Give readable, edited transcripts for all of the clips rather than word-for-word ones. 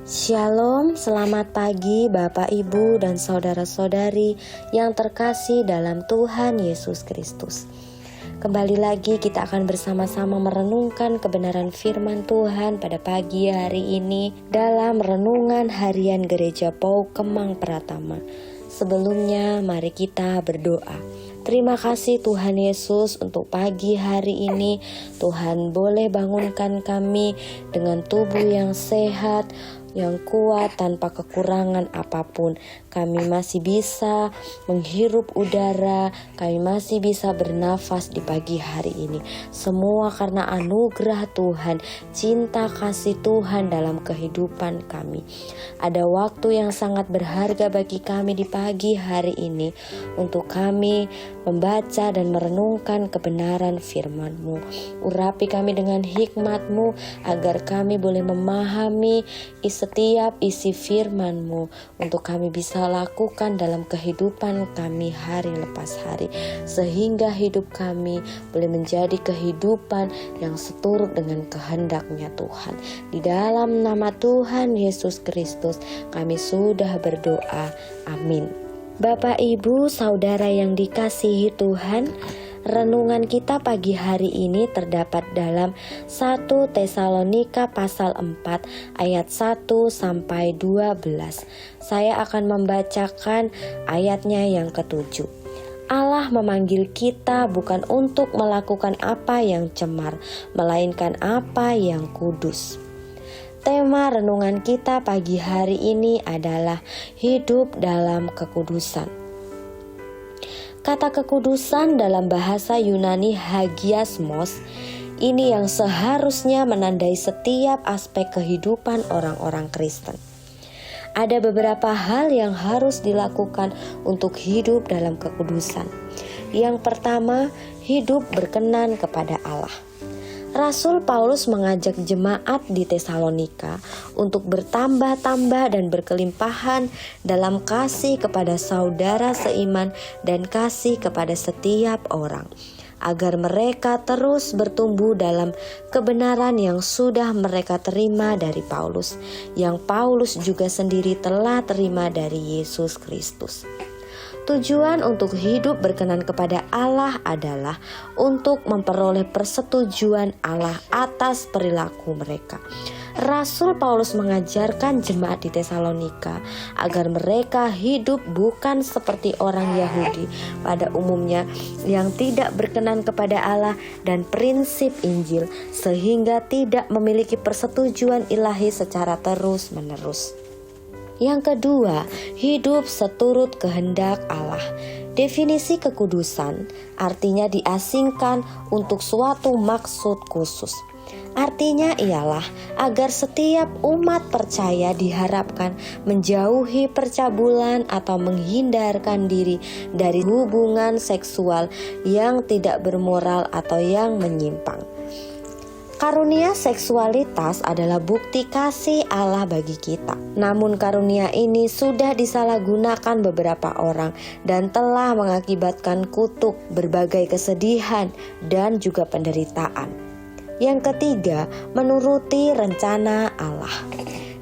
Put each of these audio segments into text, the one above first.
Shalom, selamat pagi Bapak, Ibu, dan saudara-saudari yang terkasih dalam Tuhan Yesus Kristus. Kembali lagi kita akan bersama-sama merenungkan kebenaran firman Tuhan pada pagi hari ini dalam renungan harian Gereja Pau Kemang Pratama. Sebelumnya mari kita berdoa. Terima kasih Tuhan Yesus untuk pagi hari ini. Tuhan boleh bangunkan kami dengan tubuh yang sehat, yang kuat tanpa kekurangan apapun. Kami masih bisa menghirup udara, kami masih bisa bernafas di pagi hari ini. Semua karena anugerah Tuhan, cinta kasih Tuhan dalam kehidupan kami. Ada waktu yang sangat berharga bagi kami di pagi hari ini untuk kami membaca dan merenungkan kebenaran firman-Mu. Urapi kami dengan hikmat-Mu agar kami boleh memahami setiap isi firman-Mu untuk kami bisa lakukan dalam kehidupan kami hari lepas hari, sehingga hidup kami boleh menjadi kehidupan yang seturut dengan kehendak-Nya Tuhan. Di dalam nama Tuhan Yesus Kristus kami sudah berdoa, amin. Bapak, Ibu, saudara yang dikasihi Tuhan, renungan kita pagi hari ini terdapat dalam 1 Tesalonika pasal 4 ayat 1 sampai 12. Saya akan membacakan ayatnya yang ke-7. Allah memanggil kita bukan untuk melakukan apa yang cemar, melainkan apa yang kudus. Tema renungan kita pagi hari ini adalah hidup dalam kekudusan. Kata kekudusan dalam bahasa Yunani hagiasmos, ini yang seharusnya menandai setiap aspek kehidupan orang-orang Kristen. Ada beberapa hal yang harus dilakukan untuk hidup dalam kekudusan. Yang pertama, hidup berkenan kepada Allah. Rasul Paulus mengajak jemaat di Tesalonika untuk bertambah-tambah dan berkelimpahan dalam kasih kepada saudara seiman dan kasih kepada setiap orang, agar mereka terus bertumbuh dalam kebenaran yang sudah mereka terima dari Paulus, yang Paulus juga sendiri telah terima dari Yesus Kristus. Tujuan untuk hidup berkenan kepada Allah adalah untuk memperoleh persetujuan Allah atas perilaku mereka. Rasul Paulus mengajarkan jemaat di Tesalonika agar mereka hidup bukan seperti orang Yahudi pada umumnya yang tidak berkenan kepada Allah dan prinsip Injil, sehingga tidak memiliki persetujuan ilahi secara terus-menerus. Yang kedua, hidup seturut kehendak Allah. Definisi kekudusan artinya diasingkan untuk suatu maksud khusus. Artinya ialah agar setiap umat percaya diharapkan menjauhi percabulan atau menghindarkan diri dari hubungan seksual yang tidak bermoral atau yang menyimpang. Karunia seksualitas adalah bukti kasih Allah bagi kita. Namun karunia ini sudah disalahgunakan beberapa orang dan telah mengakibatkan kutuk, berbagai kesedihan, dan juga penderitaan. Yang ketiga, menuruti rencana Allah.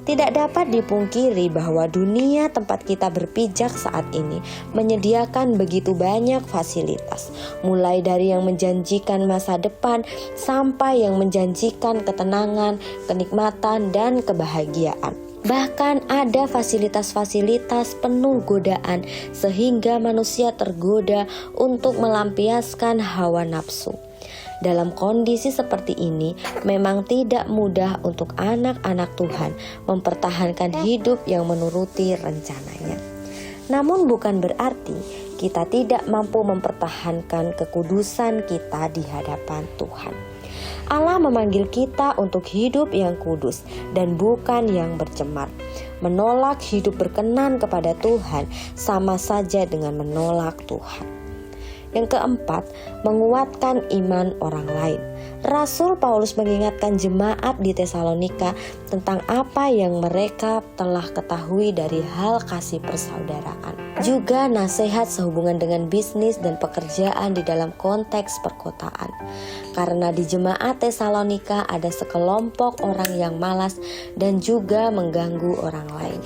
Tidak dapat dipungkiri bahwa dunia tempat kita berpijak saat ini menyediakan begitu banyak fasilitas, mulai dari yang menjanjikan masa depan sampai yang menjanjikan ketenangan, kenikmatan, dan kebahagiaan. Bahkan ada fasilitas-fasilitas penuh godaan sehingga manusia tergoda untuk melampiaskan hawa nafsu. Dalam kondisi seperti ini, memang tidak mudah untuk anak-anak Tuhan mempertahankan hidup yang menuruti rencananya. Namun bukan berarti kita tidak mampu mempertahankan kekudusan kita di hadapan Tuhan. Allah memanggil kita untuk hidup yang kudus dan bukan yang bercemar. Menolak hidup berkenan kepada Tuhan sama saja dengan menolak Tuhan. Yang keempat, menguatkan iman orang lain. Rasul Paulus mengingatkan jemaat di Tesalonika tentang apa yang mereka telah ketahui dari hal kasih persaudaraan. Juga nasihat sehubungan dengan bisnis dan pekerjaan di dalam konteks perkotaan. Karena di jemaat Tesalonika ada sekelompok orang yang malas dan juga mengganggu orang lain.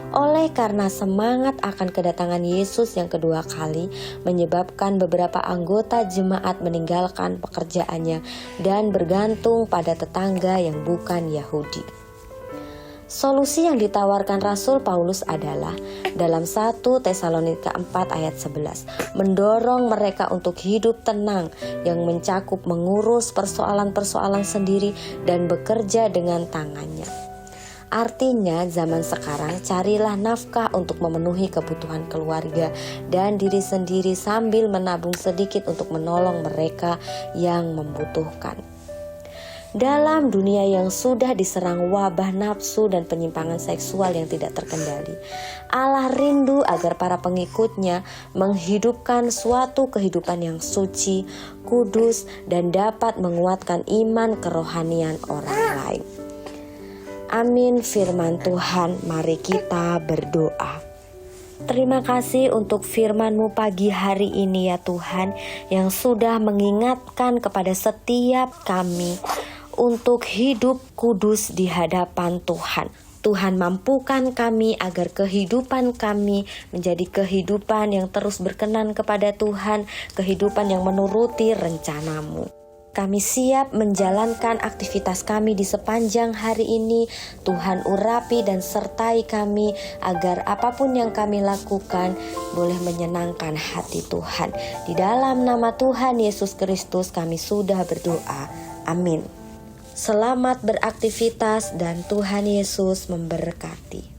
Oleh karena semangat akan kedatangan Yesus yang kedua kali menyebabkan beberapa anggota jemaat meninggalkan pekerjaannya dan bergantung pada tetangga yang bukan Yahudi. Solusi yang ditawarkan Rasul Paulus adalah dalam 1 Tesalonika 4 ayat 11, mendorong mereka untuk hidup tenang yang mencakup mengurus persoalan-persoalan sendiri dan bekerja dengan tangannya. Artinya zaman sekarang carilah nafkah untuk memenuhi kebutuhan keluarga dan diri sendiri sambil menabung sedikit untuk menolong mereka yang membutuhkan. Dalam dunia yang sudah diserang wabah nafsu dan penyimpangan seksual yang tidak terkendali, Allah rindu agar para pengikutnya menghidupkan suatu kehidupan yang suci, kudus, dan dapat menguatkan iman kerohanian orang lain. Amin firman Tuhan, mari kita berdoa. Terima kasih untuk firman-Mu pagi hari ini ya Tuhan, yang sudah mengingatkan kepada setiap kami untuk hidup kudus di hadapan Tuhan. Tuhan mampukan kami agar kehidupan kami menjadi kehidupan yang terus berkenan kepada Tuhan, kehidupan yang menuruti rencana-Mu. Kami siap menjalankan aktivitas kami di sepanjang hari ini. Tuhan urapi dan sertai kami agar apapun yang kami lakukan boleh menyenangkan hati Tuhan. Di dalam nama Tuhan Yesus Kristus kami sudah berdoa. Amin. Selamat beraktivitas dan Tuhan Yesus memberkati.